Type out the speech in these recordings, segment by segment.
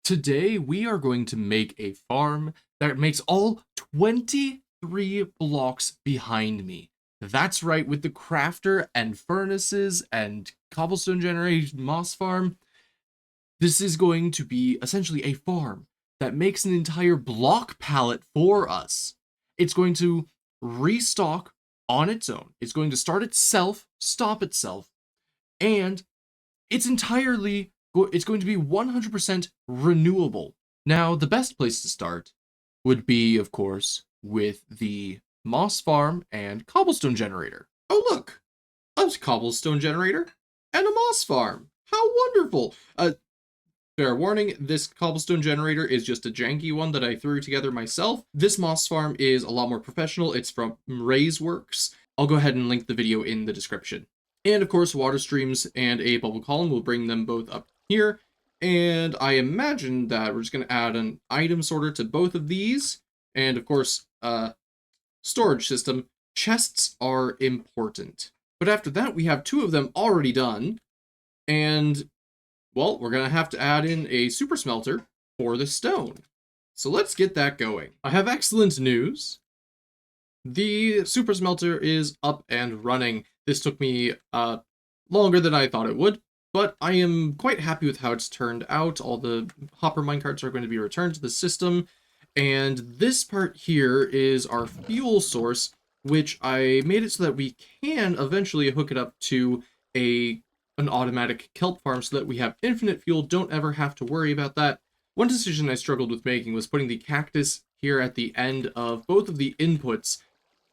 Today, we are going to make a farm that makes all 23 blocks behind me. That's right, with the crafter and furnaces and cobblestone generation moss farm. This is going to be essentially a farm that makes an entire block palette for us. It's going to restock on its own. It's going to start itself, stop itself, and it's going to be 100% renewable. Now, the best place to start would be, of course, with the moss farm and cobblestone generator. Oh, look, a cobblestone generator and a moss farm. How wonderful. Fair warning, this cobblestone generator is just a janky one that I threw together myself. This moss farm is a lot more professional. It's from Works. I'll go ahead and link the video in the description. And of course, water streams and a bubble column will bring them both up here. And I imagine that we're just going to add an item sorter to both of these. And of course, storage system. Chests are important. But after that, we have two of them already done. And, well, we're going to have to add in a super smelter for the stone. So let's get that going. I have excellent news. The super smelter is up and running. This took me longer than I thought it would, but I am quite happy with how it's turned out. All the hopper minecarts are going to be returned to the system, and this part here is our fuel source, which I made it so that we can eventually hook it up to an automatic kelp farm so that we have infinite fuel, don't ever have to worry about that. One decision I struggled with making was putting the cactus here at the end of both of the inputs.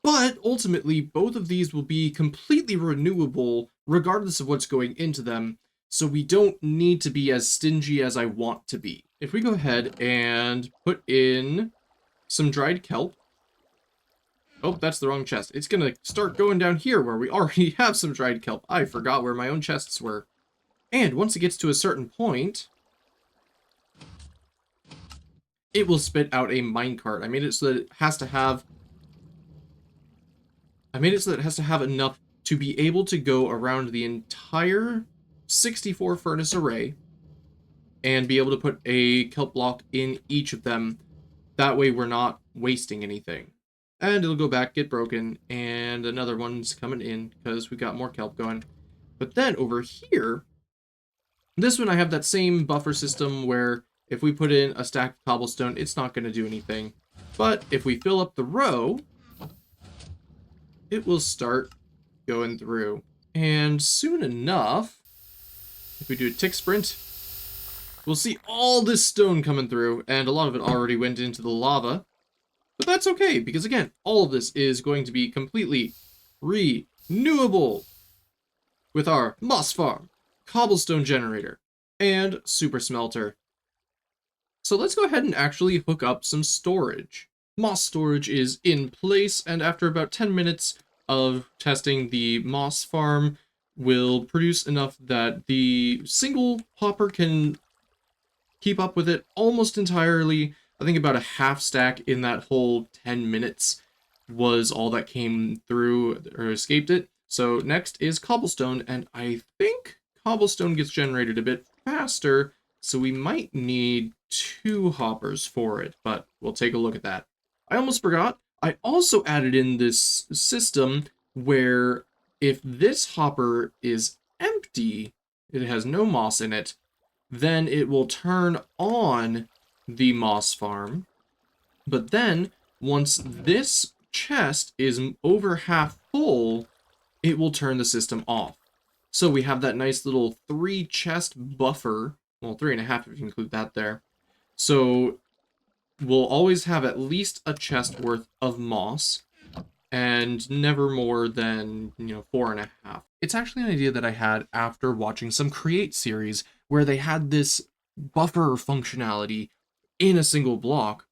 But ultimately, both of these will be completely renewable regardless of what's going into them, so we don't need to be as stingy as I want to be. If we go ahead and put in some dried kelp. Oh, that's the wrong chest. It's going to start going down here where we already have some dried kelp. I forgot where my own chests were. And once it gets to a certain point, it will spit out a minecart. I made it so that it has to have enough to be able to go around the entire 64 furnace array and be able to put a kelp block in each of them. That way we're not wasting anything. And it'll go back, get broken, and another one's coming in because we got more kelp going. But then over here, this one I have that same buffer system where if we put in a stack of cobblestone, it's not going to do anything. But if we fill up the row, it will start going through. And soon enough, if we do a tick sprint, we'll see all this stone coming through, and a lot of it already went into the lava. But that's okay, because again, all of this is going to be completely renewable with our moss farm, cobblestone generator, and super smelter. So let's go ahead and actually hook up some storage. Moss storage is in place, and after about 10 minutes of testing, the moss farm will produce enough that the single hopper can keep up with it almost entirely. I think about a half stack in that whole 10 minutes was all that came through or escaped it. So next is cobblestone, and I think cobblestone gets generated a bit faster, so we might need 2 hoppers for it, but we'll take a look at that. I almost forgot, I also added in this system where if this hopper is empty, it has no moss in it, then it will turn on the moss farm. But then, once this chest is over half full, it will turn the system off. So we have that nice little 3 chest buffer, well, 3.5 if you include that there. So we'll always have at least a chest worth of moss, and never more than, 4.5. It's actually an idea that I had after watching some Create series where they had this buffer functionality in a single block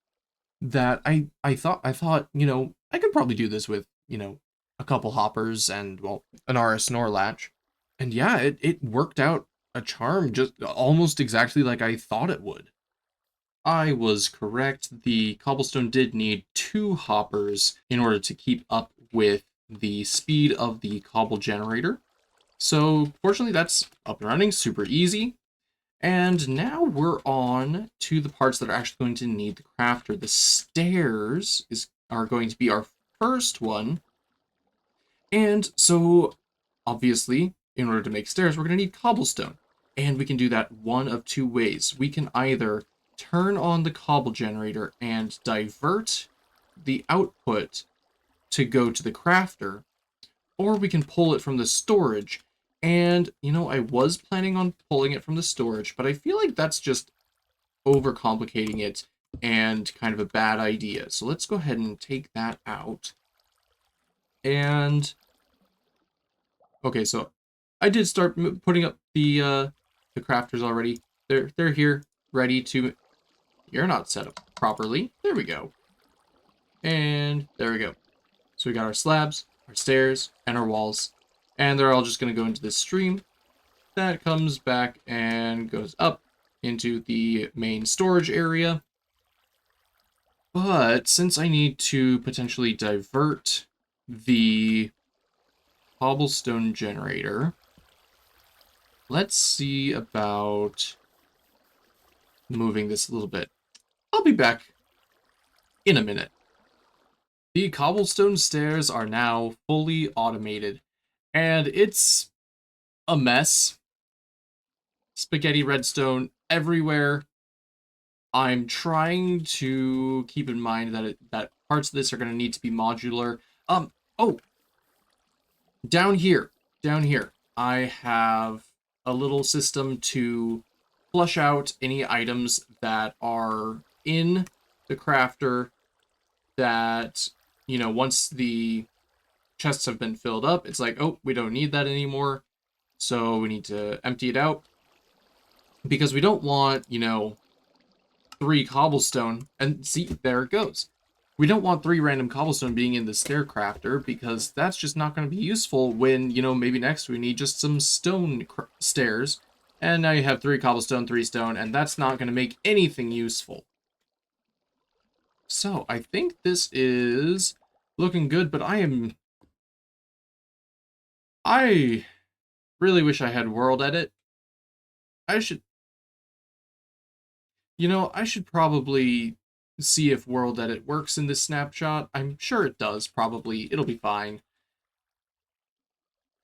that I thought, I could probably do this with, a couple hoppers and, well, an RS NOR latch. And yeah, it worked out a charm, just almost exactly like I thought it would. I was correct. The cobblestone did need 2 hoppers in order to keep up with the speed of the cobble generator. So fortunately that's up and running, super easy. And now we're on to the parts that are actually going to need the crafter. The stairs are going to be our first one. And so, obviously, in order to make stairs, we're going to need cobblestone. And we can do that one of two ways. We can either turn on the cobble generator and divert the output to go to the crafter, or we can pull it from the storage. And, I was planning on pulling it from the storage, but I feel like that's just overcomplicating it and kind of a bad idea. So let's go ahead and take that out. And, okay, so I did start putting up the crafters already. They're here, ready to... You're not set up properly. There we go. And there we go. So we got our slabs, our stairs, and our walls. And they're all just going to go into this stream that comes back and goes up into the main storage area. But since I need to potentially divert the cobblestone generator, let's see about moving this a little bit. I'll be back in a minute. The cobblestone stairs are now fully automated, and it's a mess. Spaghetti redstone everywhere. I'm trying to keep in mind that parts of this are going to need to be modular. Oh, down here, I have a little system to flush out any items that are in the crafter that, once the chests have been filled up, it's like, oh, we don't need that anymore. So we need to empty it out. Because we don't want, 3 cobblestone. And see, there it goes. We don't want 3 random cobblestone being in the stair crafter, because that's just not going to be useful when, maybe next we need just some stone stairs. And now you have 3 cobblestone, 3 stone, and that's not going to make anything useful. So, I think this is looking good, but I really wish I had world edit. I should probably see if world edit works in this snapshot. I'm sure it does, probably. It'll be fine.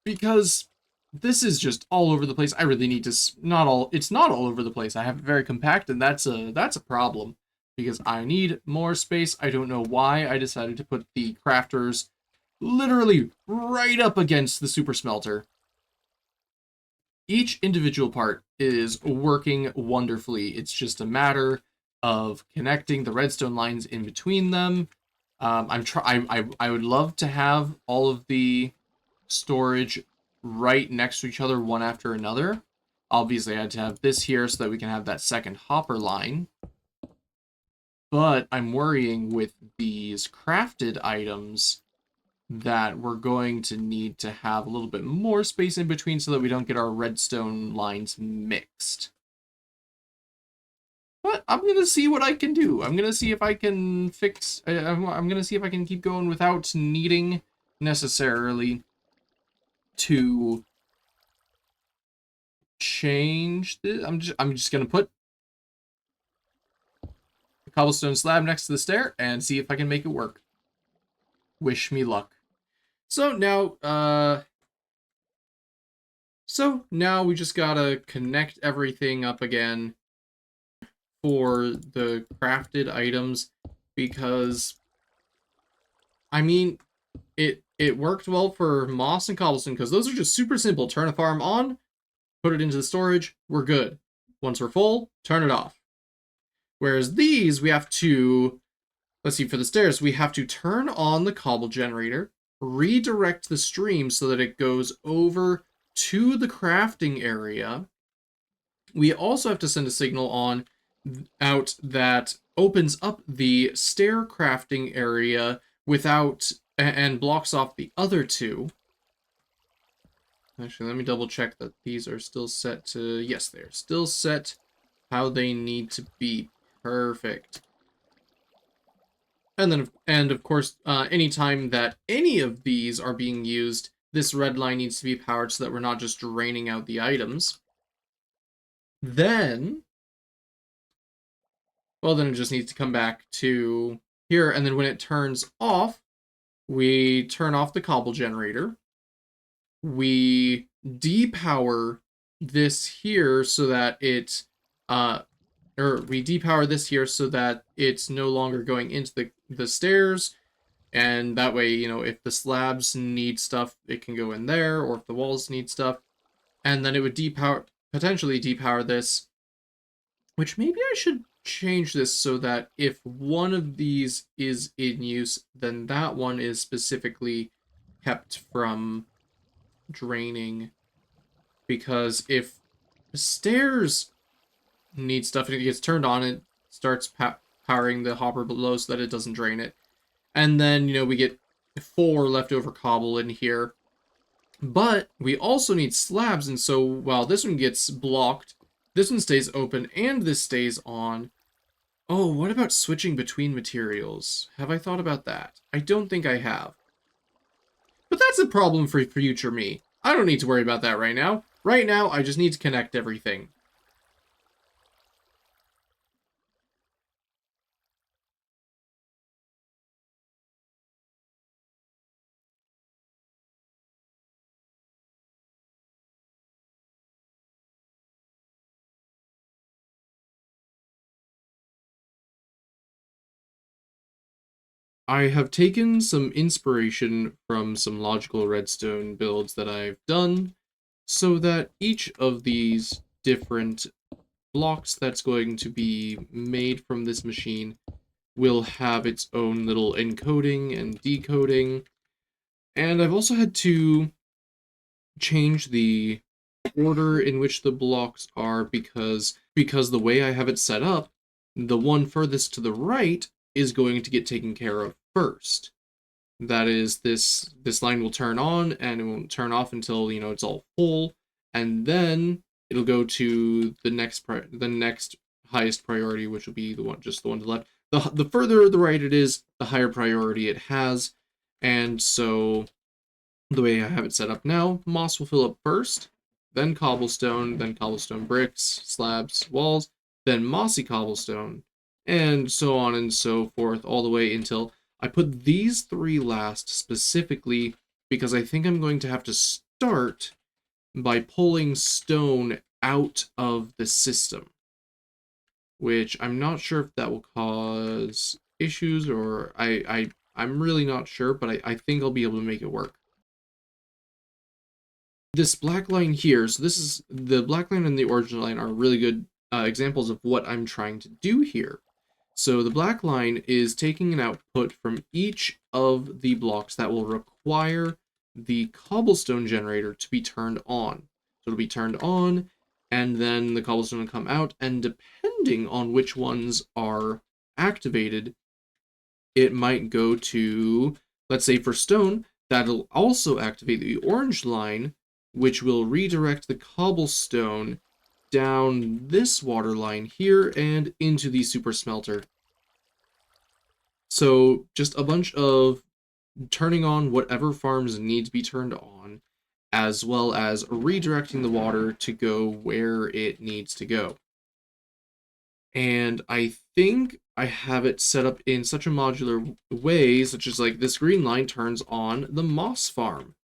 Because this is just all over the place. I really need to... it's not all over the place. I have it very compact, and that's a problem. Because I need more space. I don't know why I decided to put the crafters literally right up against the super smelter. Each individual part is working wonderfully. It's just a matter of connecting the redstone lines in between them. I would love to have all of the storage right next to each other, one after another. Obviously, I had to have this here so that we can have that second hopper line. But I'm worrying with these crafted items that we're going to need to have a little bit more space in between so that we don't get our redstone lines mixed. But I'm going to see what I can do. I'm going to see if I can fix... I'm going to see if I can keep going without needing necessarily to change this. I'm just going to put the cobblestone slab next to the stair and see if I can make it work. Wish me luck. So now we just gotta connect everything up again for the crafted items, because I mean it worked well for moss and cobblestone because those are just super simple. Turn a farm on, put it into the storage, we're good. Once we're full, turn it off. Whereas these, we have to, let's see, for the stairs, we have to turn on the cobble generator, redirect the stream so that it goes over to the crafting area. We also have to send a signal out that opens up the stair crafting area and blocks off the other 2. Actually, let me double check that these are still set to... Yes, they are still set how they need to be. Perfect. And of course, anytime that any of these are being used, this red line needs to be powered so that we're not just draining out the items. Then, well, then it just needs to come back to here, and then when it turns off, we turn off the cobble generator. We depower this here so that we depower this here so that it's no longer going into the stairs, and that way, if the slabs need stuff, it can go in there, or if the walls need stuff, and then it would potentially depower this, which maybe I should change this so that if one of these is in use, then that one is specifically kept from draining, because if the stairs need stuff and it gets turned on, it starts powering the hopper below so that it doesn't drain it. And then, we get 4 leftover cobble in here. But we also need slabs, and so while this one gets blocked, this one stays open and this stays on. Oh, what about switching between materials? Have I thought about that? I don't think I have. But that's a problem for future me. I don't need to worry about that right now. Right now, I just need to connect everything. I have taken some inspiration from some logical redstone builds that I've done, so that each of these different blocks that's going to be made from this machine will have its own little encoding and decoding. And I've also had to change the order in which the blocks are because the way I have it set up, the one furthest to the right is going to get taken care of first. That is, this line will turn on and it won't turn off until it's all full, and then it'll go to the next highest priority, which will be the one to the left. The further the right it is, the higher priority it has, and so the way I have it set up now, moss will fill up first, then cobblestone bricks, slabs, walls, then mossy cobblestone, and so on and so forth, all the way until I put these 3 last specifically because I think I'm going to have to start by pulling stone out of the system, which I'm not sure if that will cause issues, or I'm really not sure, but I think I'll be able to make it work. This black line here, so this is the black line and the orange line are really good examples of what I'm trying to do here. So the black line is taking an output from each of the blocks that will require the cobblestone generator to be turned on. So it'll be turned on, and then the cobblestone will come out, and depending on which ones are activated, it might go to, let's say for stone, that'll also activate the orange line, which will redirect the cobblestone down this water line here and into the super smelter. So just a bunch of turning on whatever farms need to be turned on, as well as redirecting the water to go where it needs to go. And I think I have it set up in such a modular way, such as like this green line turns on the moss farm.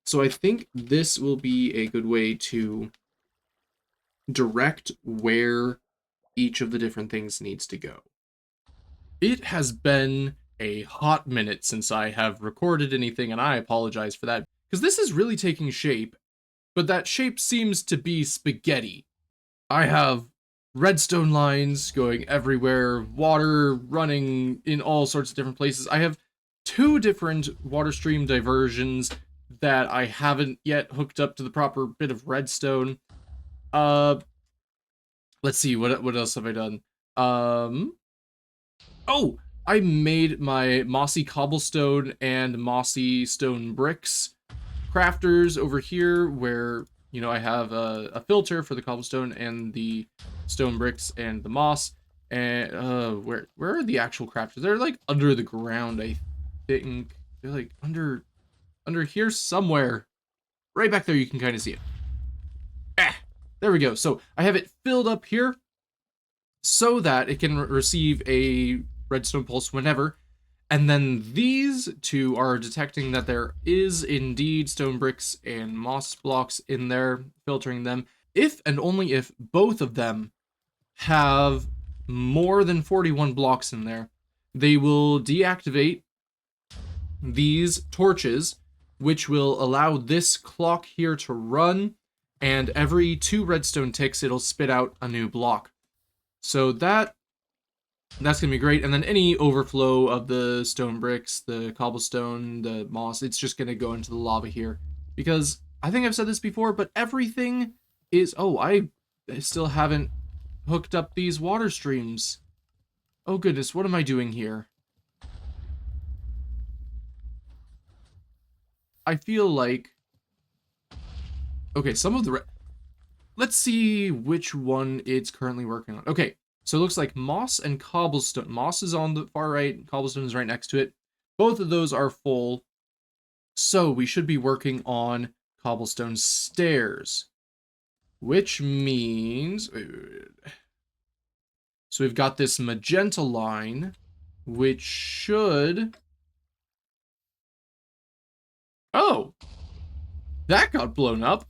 So I think this will be a good way to direct where each of the different things needs to go. It has been a hot minute since I have recorded anything, and I apologize for that, because this is really taking shape, but that shape seems to be spaghetti. I have redstone lines going everywhere, water running in all sorts of different places. I have 2 different water stream diversions that I haven't yet hooked up to the proper bit of redstone. Let's see, what else have I done? Oh, I made my mossy cobblestone and mossy stone bricks crafters over here, where I have a filter for the cobblestone and the stone bricks and the moss. And where are the actual crafters? They're like under the ground, I think. They're like under here somewhere. Right back there, you can kind of see it. Ah. There we go. So I have it filled up here so that it can receive a redstone pulse whenever. And then these two are detecting that there is indeed stone bricks and moss blocks in there, filtering them. If and only if both of them have more than 41 blocks in there, they will deactivate these torches, which will allow this clock here to run, and every 2 redstone ticks, it'll spit out a new block. So that's gonna be great. And then any overflow of the stone bricks, the cobblestone, the moss, it's just gonna go into the lava here. Because I think I've said this before, but everything is... Oh, I still haven't hooked up these water streams. Oh goodness, what am I doing here? I feel like... Okay, some of the... Let's see which one it's currently working on. Okay, so it looks like moss and cobblestone. Moss is on the far right, cobblestone is right next to it. Both of those are full. So we should be working on cobblestone stairs. Which means... So we've got this magenta line, which should... Oh! That got blown up.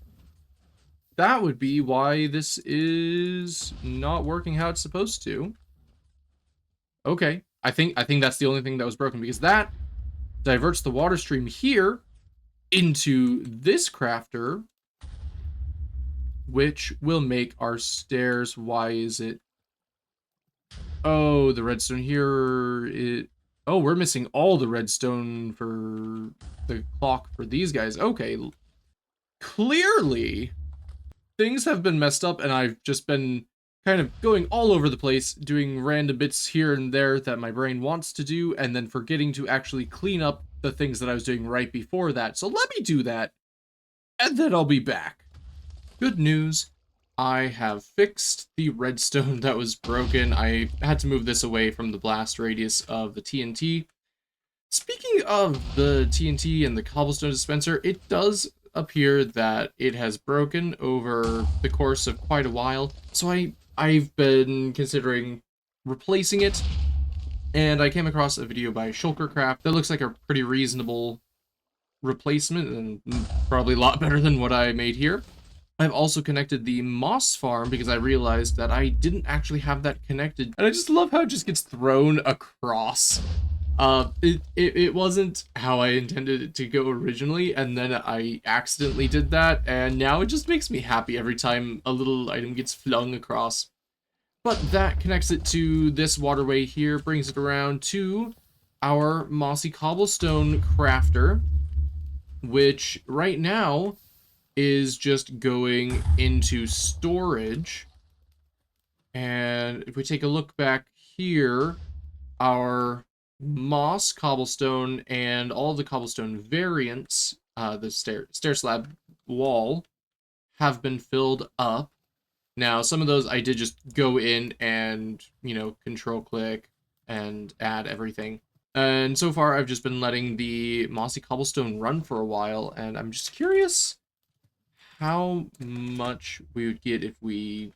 That would be why this is not working how it's supposed to. Okay, I think that's the only thing that was broken, because that diverts the water stream here into this crafter, which will make our stairs... Why is it... Oh, the redstone here... Oh, we're missing all the redstone for the clock for these guys. Okay. Clearly, things have been messed up, and I've just been kind of going all over the place, doing random bits here and there that my brain wants to do, and then forgetting to actually clean up the things that I was doing right before that. So let me do that, and then I'll be back. Good news. I have fixed the redstone that was broken. I had to move this away from the blast radius of the TNT. Speaking of the TNT and the cobblestone dispenser, it does appear that it has broken over the course of quite a while. So I've been considering replacing it, and I came across a video by Shulkercraft that looks like a pretty reasonable replacement, and probably a lot better than what I made here. I've also connected the moss farm because I realized that I didn't actually have that connected. And I just love how it just gets thrown across. It wasn't how I intended it to go originally, and then I accidentally did that, and now it just makes me happy every time a little item gets flung across. But that connects it to this waterway here, brings it around to our mossy cobblestone crafter, which right now is just going into storage. And if we take a look back here, our moss cobblestone and all the cobblestone variants, the stair slab wall, have been filled up. Now, some of those I did just go in and, control click and add everything. And so far, I've just been letting the mossy cobblestone run for a while, and I'm just curious how much we would get if we...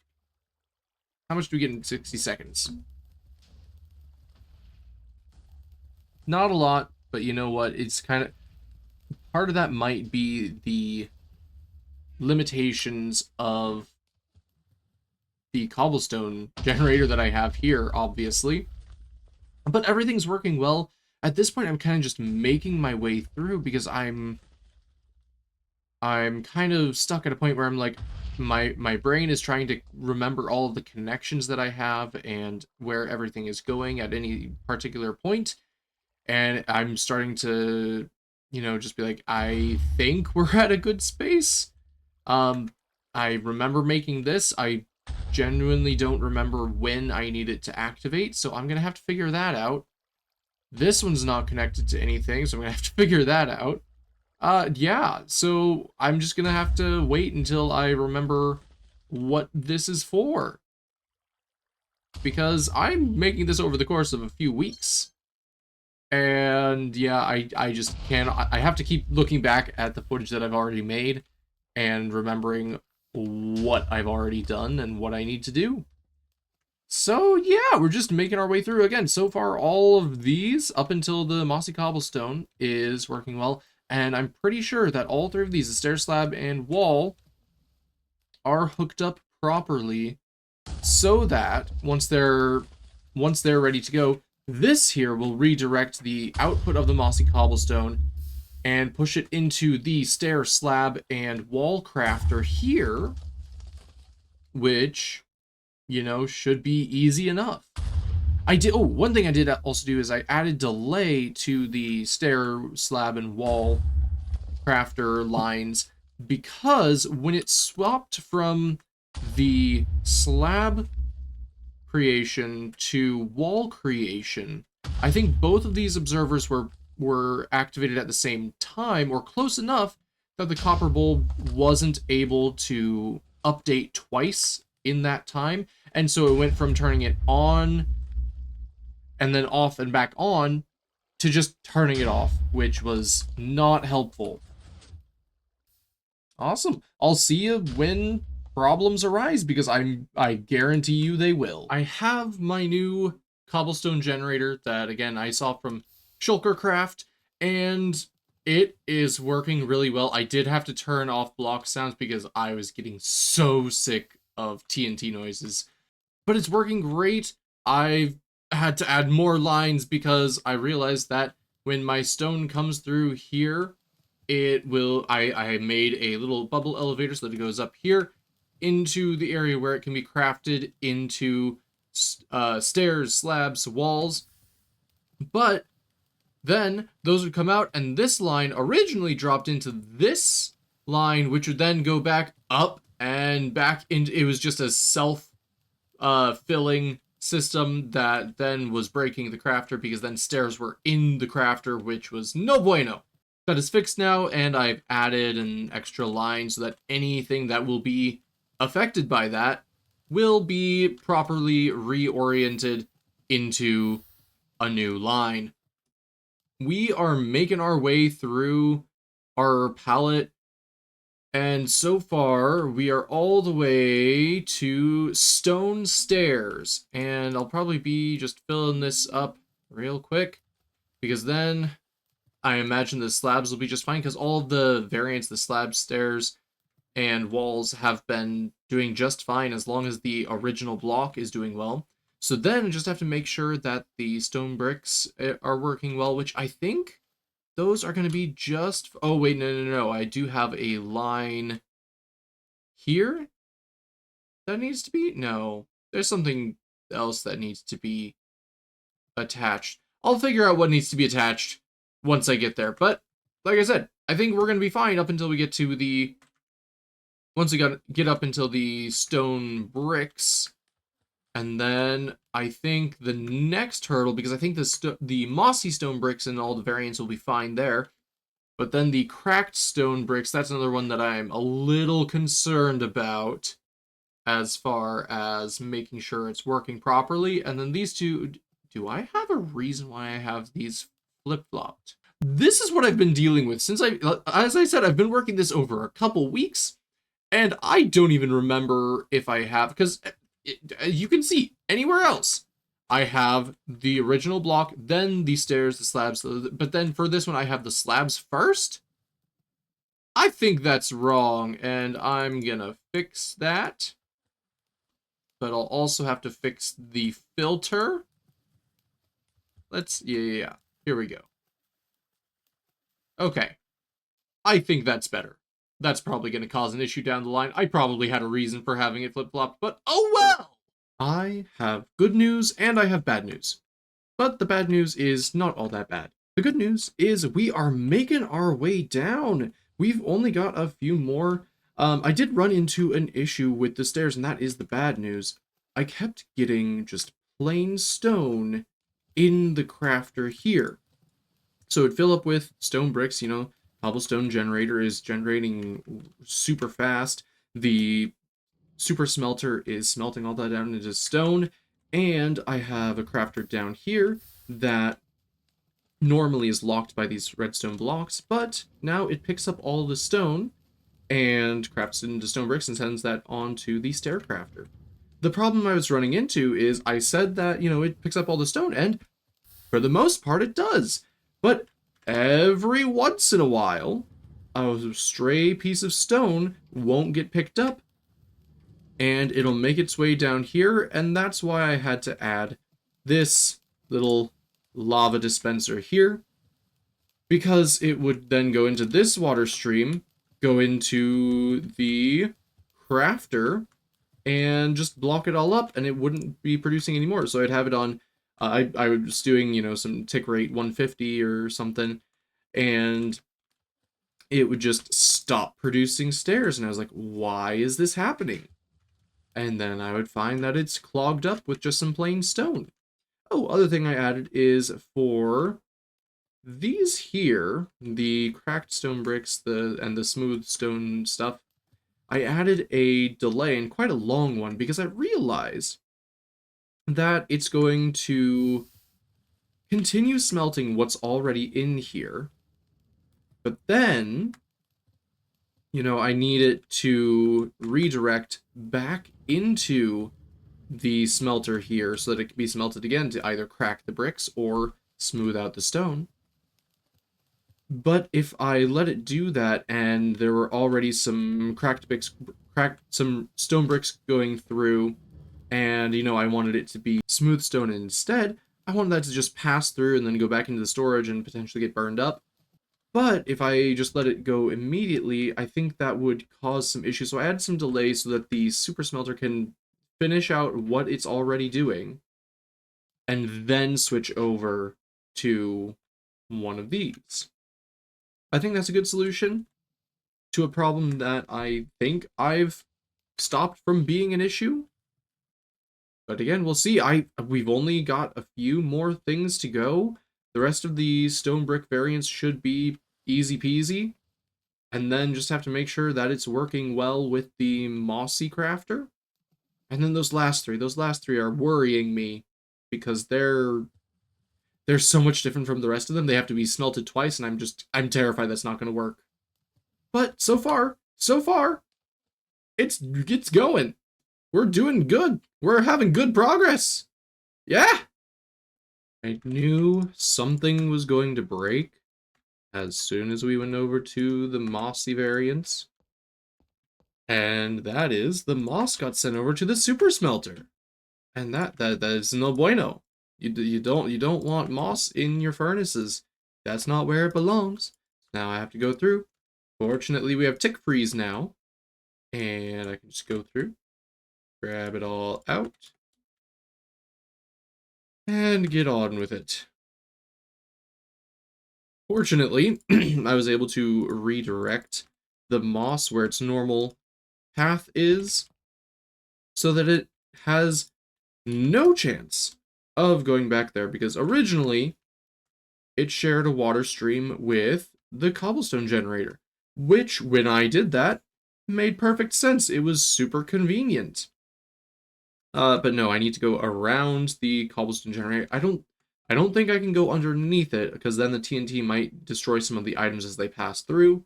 How much do we get in 60 seconds? Not a lot, but you know what? It's kind of... Part of that might be the limitations of the cobblestone generator that I have here, obviously. But everything's working well. At this point, I'm kind of just making my way through because I'm kind of stuck at a point where I'm like, my brain is trying to remember all of the connections that I have and where everything is going at any particular point. And I'm starting to, just be like, I think we're at a good space. I remember making this. I genuinely don't remember when I need it to activate, so I'm gonna have to figure that out. This one's not connected to anything, so I'm gonna have to figure that out. Yeah, so I'm just gonna have to wait until I remember what this is for. Because I'm making this over the course of a few weeks. And yeah, I just can't... I have to keep looking back at the footage that I've already made and remembering what I've already done and what I need to do. So yeah, we're just making our way through. Again, so far all of these, up until the mossy cobblestone, is working well. And I'm pretty sure that all three of these, the stair slab and wall, are hooked up properly so that once they're ready to go, this here will redirect the output of the mossy cobblestone and push it into the stair slab and wall crafter here, which, you know, should be easy enough. One thing I did also do is I added delay to the stair slab and wall crafter lines, because when it swapped from the slab creation to wall creation, I think both of these observers were activated at the same time, or close enough that the copper bulb wasn't able to update twice in that time. And so it went from turning it on and then off and back on to just turning it off, which was not helpful. Awesome. I'll see you when problems arise, because I guarantee you they will. I have my new cobblestone generator that, again, I saw from Shulkercraft, and it is working really well. I did have to turn off block sounds because I was getting so sick of TNT noises, but it's working great. I've had to add more lines because I realized that when my stone comes through here, it will, I made a little bubble elevator so that it goes up here into the area where it can be crafted into stairs, slabs, walls. But then those would come out, and this line originally dropped into this line, which would then go back up and back into, it was just a self filling system that then was breaking the crafter, because then stairs were in the crafter, which was no bueno. That is fixed now, and I've added an extra line so that anything that will be affected by that will be properly reoriented into a new line. We are making our way through our palette, and so far we are all the way to stone stairs, and I'll probably be just filling this up real quick, because then I imagine the slabs will be just fine, because all of the variants, the slab, stairs, and walls have been doing just fine as long as the original block is doing well. So then I just have to make sure that the stone bricks are working well, which I think those are going to be just... Oh, wait, no. I do have a line here that needs to be... No, there's something else that needs to be attached. I'll figure out what needs to be attached once I get there. But like I said, I think we're going to be fine up until we get to the... Once we get up until the stone bricks. And then I think the next hurdle, because I think the mossy stone bricks and all the variants will be fine there. But then the cracked stone bricks, that's another one that I'm a little concerned about as far as making sure it's working properly. And then these two... Do I have a reason why I have these flip-flopped? This is what I've been dealing with since as I said, I've been working this over a couple weeks, and I don't even remember if I have, because you can see anywhere else I have the original block, then the stairs, the slabs, but then for this one I have the slabs first. I think that's wrong, and I'm gonna fix that. But I'll also have to fix the filter. Yeah. Here we go. Okay. I think that's better. That's probably going to cause an issue down the line. I probably had a reason for having it flip-flopped, but oh well! I have good news and I have bad news. But the bad news is not all that bad. The good news is we are making our way down. We've only got a few more. I did run into an issue with the stairs, and that is the bad news. I kept getting just plain stone in the crafter here. So it'd fill up with stone bricks, you know, cobblestone generator is generating super fast. The super smelter is smelting all that down into stone. And I have a crafter down here that normally is locked by these redstone blocks, but now it picks up all the stone and crafts it into stone bricks and sends that onto the staircrafter. The problem I was running into is I said that, it picks up all the stone, and for the most part it does. But every once in a while, a stray piece of stone won't get picked up, and it'll make its way down here, and that's why I had to add this little lava dispenser here, because it would then go into this water stream, go into the crafter, and just block it all up, and it wouldn't be producing anymore. So I'd have it on, I was doing, some tick rate 150 or something, and it would just stop producing stairs, and I was like, why is this happening? And then I would find that it's clogged up with just some plain stone. Oh, other thing I added is for these here, the cracked stone bricks, and the smooth stone stuff, I added a delay, and quite a long one, because I realized that it's going to continue smelting what's already in here, but then, I need it to redirect back into the smelter here so that it can be smelted again to either crack the bricks or smooth out the stone. But if I let it do that and there were already some some stone bricks going through, and I wanted it to be smooth stone instead, I wanted that to just pass through and then go back into the storage and potentially get burned up. But if I just let it go immediately, I think that would cause some issues. So I added some delay so that the super smelter can finish out what it's already doing and then switch over to one of these. I think that's a good solution to a problem that I think I've stopped from being an issue. But again, we'll see. We've only got a few more things to go. The rest of the stone brick variants should be easy peasy. And then just have to make sure that it's working well with the mossy crafter. And then those last three are worrying me because they're so much different from the rest of them. They have to be smelted twice, and I'm terrified that's not going to work. But so far, it's going. We're doing good. We're having good progress. Yeah. I knew something was going to break as soon as we went over to the mossy variants. And that is the moss got sent over to the super smelter. And that is no bueno. You don't want moss in your furnaces. That's not where it belongs. Now I have to go through. Fortunately, we have tick freeze now, and I can just go through, grab it all out, and get on with it. Fortunately, I was able to redirect the moss where its normal path is, so that it has no chance of going back there, because originally it shared a water stream with the cobblestone generator, which, when I did that, made perfect sense. It was super convenient. But no, I need to go around the cobblestone generator. I don't think I can go underneath it, because then the TNT might destroy some of the items as they pass through.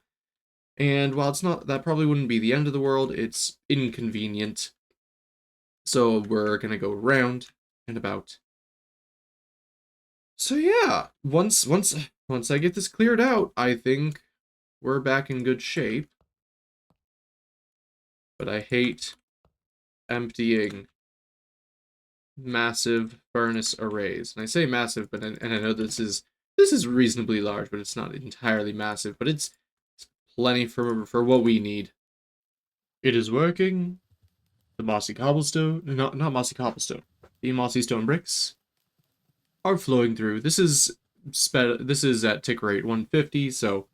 And while that probably wouldn't be the end of the world, it's inconvenient. So we're gonna go around and about. So yeah, once I get this cleared out, I think we're back in good shape. But I hate emptying massive furnace arrays. And I say massive, but I know this is reasonably large, but it's not entirely massive, but it's plenty for what we need. It is working. The mossy cobblestone, not mossy cobblestone. The mossy stone bricks are flowing through. This is at tick rate 150, so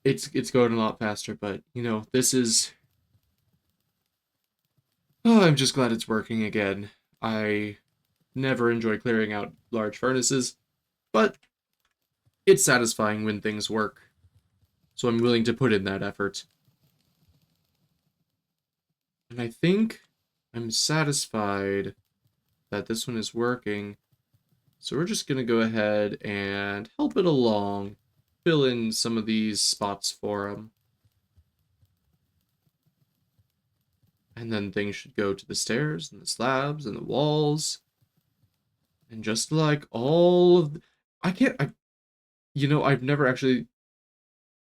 it's going a lot faster, but this is I'm just glad it's working again. I never enjoy clearing out large furnaces, but it's satisfying when things work. So I'm willing to put in that effort. And I think I'm satisfied that this one is working. So we're just going to go ahead and help it along. Fill in some of these spots for them. And then things should go to the stairs and the slabs and the walls. And just like all of I can't I've never actually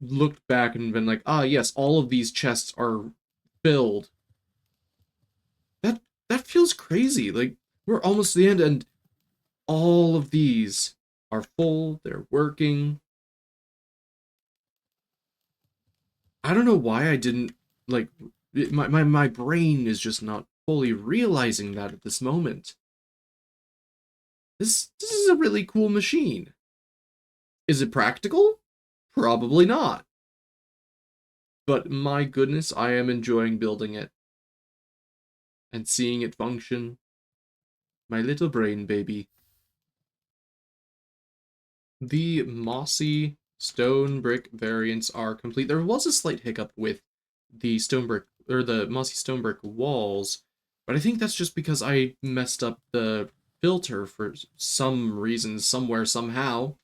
looked back and been like, ah yes, all of these chests are filled. That that feels crazy. Like we're almost to the end and all of these are full, they're working. I don't know why I didn't like my brain is just not fully realizing that at this moment. This is a really cool machine. Is it practical? Probably not. But my goodness, I am enjoying building it and seeing it function. My little brain baby. The mossy stone brick variants are complete. There was a slight hiccup with the stone brick or the mossy stone brick walls, but I think that's just because I messed up the filter for some reason, somewhere, somehow.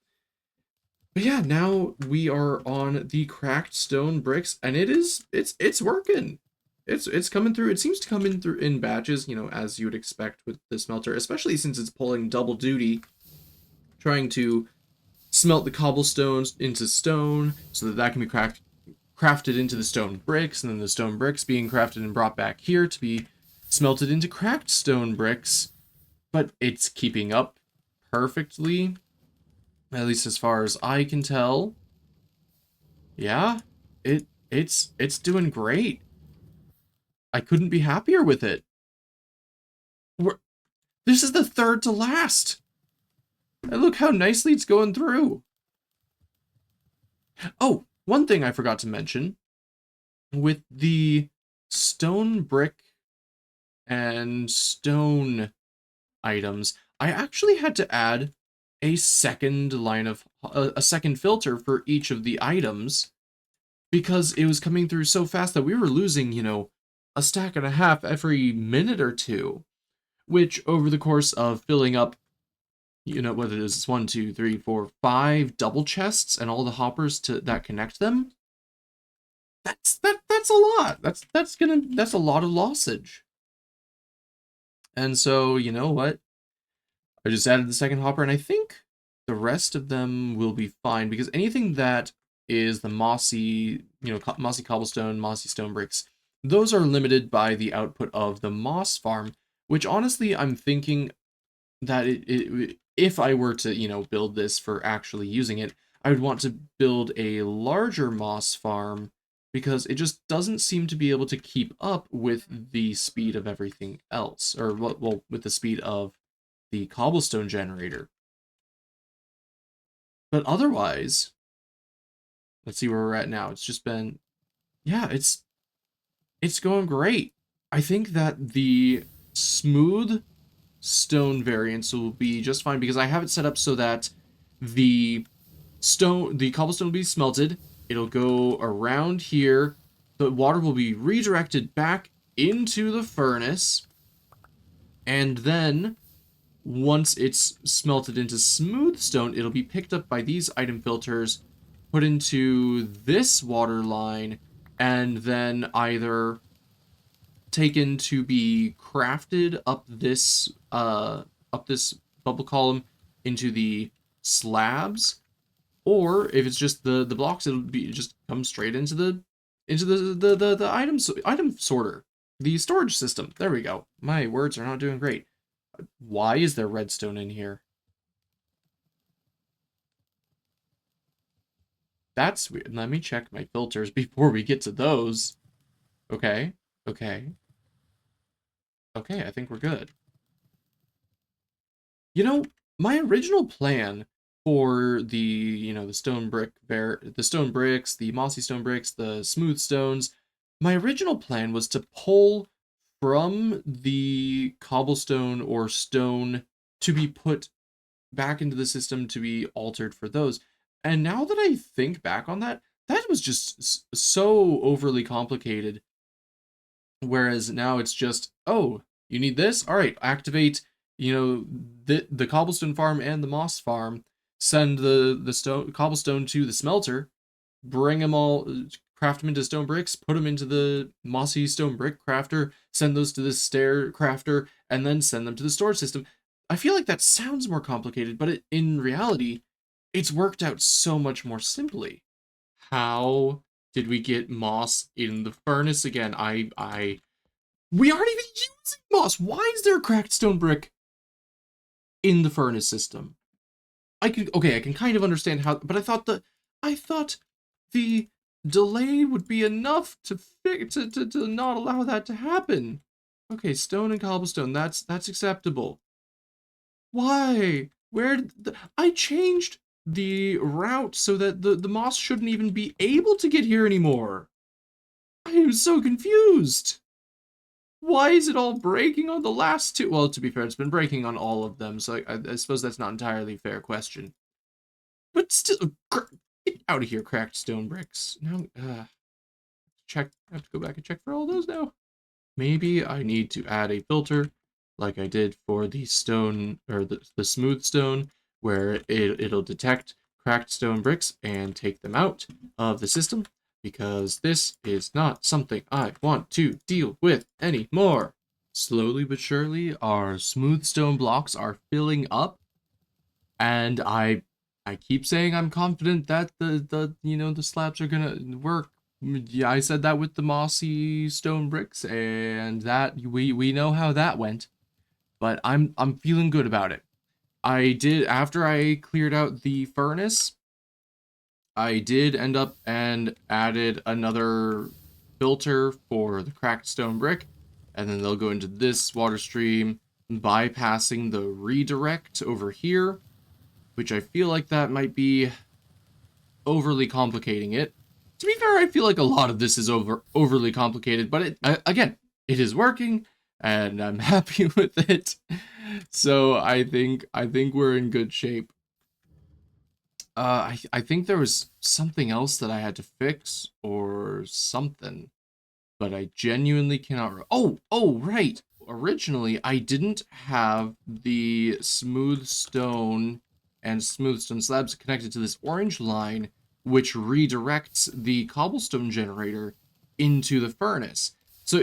But yeah, now we are on the cracked stone bricks, and it's working. It's coming through. It seems to come in through in batches, as you would expect with the smelter, especially since it's pulling double duty, trying to smelt the cobblestones into stone so that can be crafted into the stone bricks, and then the stone bricks being crafted and brought back here to be smelted into cracked stone bricks. But it's keeping up perfectly, at least as far as I can tell. Yeah, it's doing great. I couldn't be happier with it. We're, this is the third to last. And look how nicely it's going through. Oh, one thing I forgot to mention. With the stone brick and stone items, I actually had to add a second line of a second filter for each of the items because it was coming through so fast that we were losing, a stack and a half every minute or two, which over the course of filling up, whether it's 1, 2, 3, 4, 5 double chests and all the hoppers that connect them, that's a lot. That's a lot of lossage. And so, you know what? I just added the second hopper, and I think the rest of them will be fine because anything that is the mossy, mossy cobblestone, mossy stone bricks, those are limited by the output of the moss farm, which honestly I'm thinking that if I were to, build this for actually using it, I would want to build a larger moss farm because it just doesn't seem to be able to keep up with the speed of everything else, or well, with the speed of the cobblestone generator. But otherwise, let's see where we're at now. It's just been, yeah, it's going great. I think that the smooth stone variants will be just fine because I have it set up so that the cobblestone will be smelted. It'll go around here. The water will be redirected back into the furnace. And then once it's smelted into smooth stone, it'll be picked up by these item filters, put into this water line, and then either taken to be crafted up this bubble column into the slabs, or if it's just the blocks, it'll be just come straight into the item sorter, the storage system. There we go. My words are not doing great. Why is there redstone in here? That's weird. Let me check my filters before we get to those. Okay. Okay. Okay, I think we're good. My original plan for the stone the stone bricks, the mossy stone bricks, the smooth stones, my original plan was to pull from the cobblestone or stone to be put back into the system to be altered for those. And now that I think back on that, that was just so overly complicated. Whereas now it's just, oh, you need this? All right, activate, the cobblestone farm and the moss farm, send the cobblestone to the smelter, bring them all, craft them into stone bricks, put them into the mossy stone brick crafter, send those to the stair crafter, and then send them to the storage system. I feel like that sounds more complicated, but in reality, it's worked out so much more simply. How did we get moss in the furnace again? We aren't even using moss. Why is there a cracked stone brick in the furnace system? I can kind of understand how, but I thought the delay would be enough to to not allow that to happen. Okay, stone and cobblestone, that's acceptable. Why? I changed the route so that the moss shouldn't even be able to get here anymore. I am so confused. Why is it all breaking on the last two? Well, to be fair, it's been breaking on all of them, so I suppose that's not entirely a fair question. But still, get out of here, cracked stone bricks. Now, check. I have to go back and check for all those now. Maybe I need to add a filter, like I did for the stone, or the smooth stone, where it'll detect cracked stone bricks and take them out of the system, because this is not something I want to deal with anymore. Slowly but surely, our smooth stone blocks are filling up, and I keep saying I'm confident that the slabs are gonna work. Yeah, I said that with the mossy stone bricks, and that we know how that went. But I'm feeling good about it. I did, after I cleared out the furnace, I did end up and added another filter for the cracked stone brick, and then they'll go into this water stream, bypassing the redirect over here, which I feel like that might be overly complicating it. To be fair, I feel like a lot of this is overly complicated, but again, it is working, and I'm happy with it. So I think we're in good shape. I think there was something else that I had to fix or something, but I genuinely cannot. Oh, right. Originally, I didn't have the smooth stone and smooth stone slabs connected to this orange line, which redirects the cobblestone generator into the furnace. So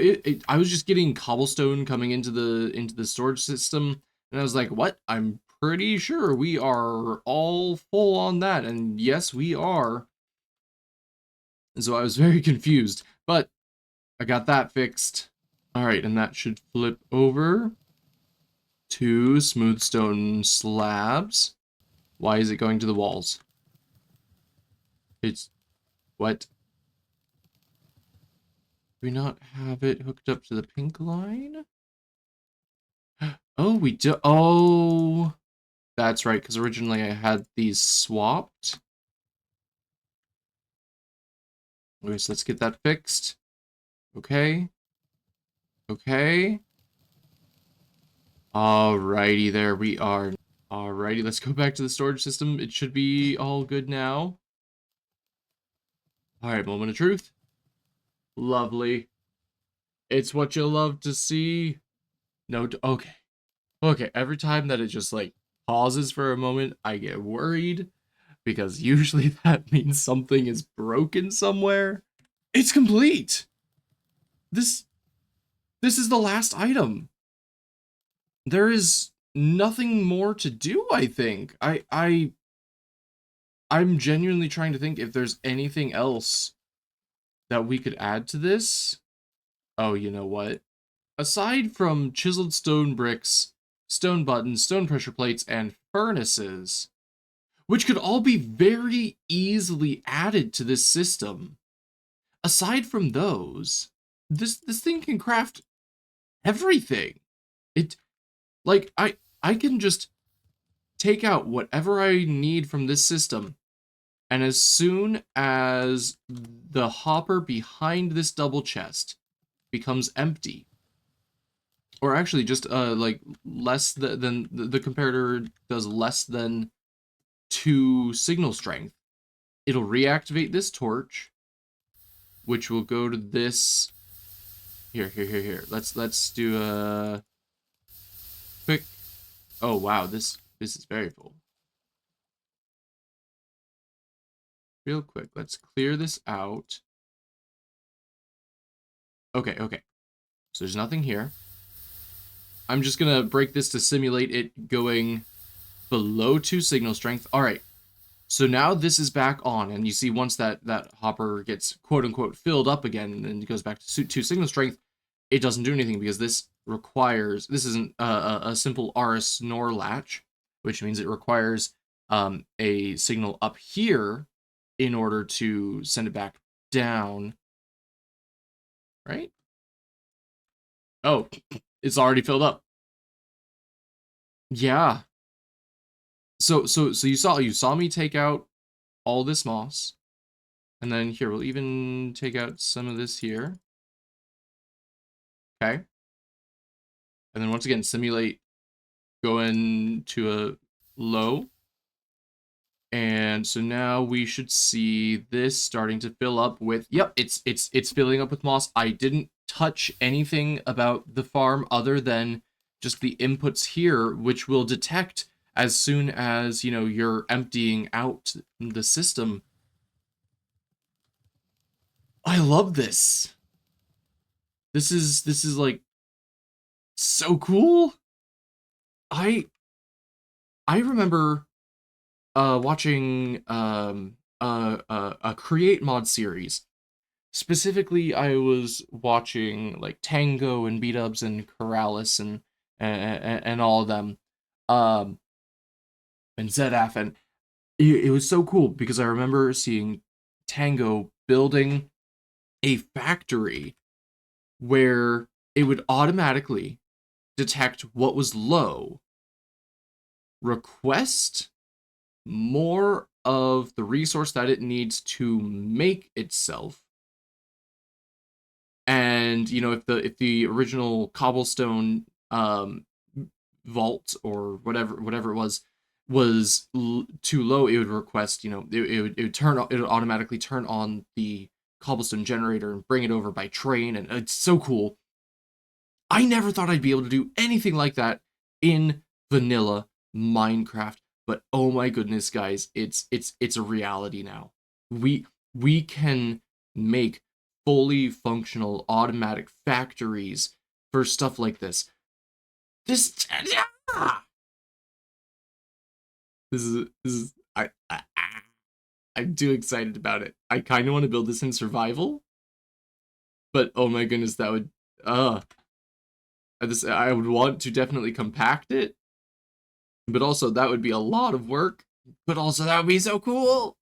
I was just getting cobblestone coming into the storage system, and I was like, "What? I'm pretty sure we are all full on that." And yes, we are. And so I was very confused, but I got that fixed. All right, and that should flip over to smooth stone slabs. Why is it going to the walls? It's what? Do we not have it hooked up to the pink line? Oh, we do. Oh, that's right, because originally I had these swapped. Okay, so let's get that fixed. Okay. Okay. Alrighty, there we are. Alrighty, let's go back to the storage system. It should be all good now. Alright, moment of truth. Lovely. It's what you love to see. No, okay. Okay, every time that it just, like, pauses for a moment, I get worried, because usually that means something is broken somewhere. It's complete! This is the last item. There is nothing more to do, I think. I'm genuinely trying to think if there's anything else that we could add to this. Oh, you know what? Aside from chiseled stone bricks, stone buttons, stone pressure plates, and furnaces, which could all be very easily added to this system, aside from those, this thing can craft everything. It like I can just take out whatever I need from this system, and as soon as the hopper behind this double chest becomes empty, or actually just like less than the comparator does less than 2 signal strength, it'll reactivate this torch, which will go to this. Here. Let's do a quick. Oh wow, this is very full. Real quick, let's clear this out. Okay, okay. So there's nothing here. I'm just gonna break this to simulate it going below 2 signal strength. All right. So now this is back on, and you see once that hopper gets quote-unquote filled up again and it goes back to 2 signal strength, it doesn't do anything because this isn't a simple RS NOR latch, which means it requires a signal up here in order to send it back down, right? Oh, it's already filled up. Yeah. So you saw me take out all this moss. And then here, we'll even take out some of this here. Okay. And then once again, simulate going to a low. And so now we should see this starting to fill up with, yep, it's filling up with moss. I didn't touch anything about the farm other than just the inputs here, which will detect as soon as, you're emptying out the system. I love this. This is like so cool. I remember watching a create mod series. Specifically, I was watching like Tango and Beat-Ups and Corrales and all of them, and ZF, and it was so cool because I remember seeing Tango building a factory where it would automatically detect what was low, request more of the resource that it needs to make itself. And if the original cobblestone vault or whatever it was too low, it would request, it would automatically turn on the cobblestone generator and bring it over by train, and it's so cool. I never thought I'd be able to do anything like that in vanilla Minecraft, but oh my goodness, guys, it's a reality now. We can make fully functional automatic factories for stuff like this. This is I'm too excited about it. I kind of want to build this in survival, but oh my goodness, that would I would want to definitely compact it, but also that would be a lot of work, but also that would be so cool.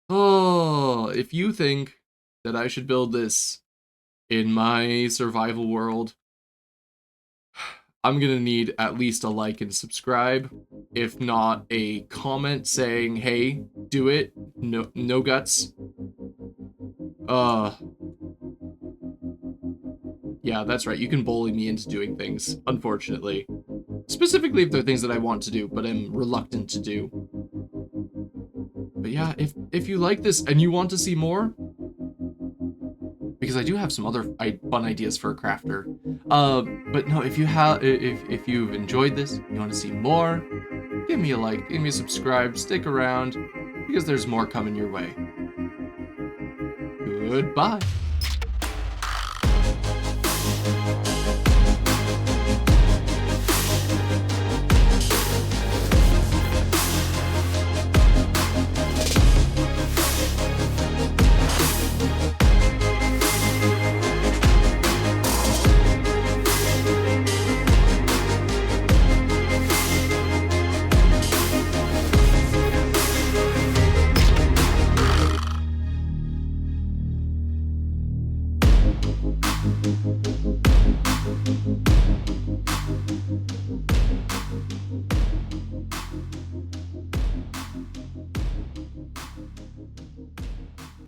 Oh, if you think that I should build this in my survival world, I'm gonna need at least a like and subscribe, if not a comment saying, hey, do it, no guts. Yeah, that's right, you can bully me into doing things, unfortunately. Specifically if they're things that I want to do, but I'm reluctant to do. But yeah, if you like this and you want to see more, because I do have some other fun ideas for a crafter. But no, if you've enjoyed this, you want to see more, give me a like, give me a subscribe, stick around, because there's more coming your way. Goodbye.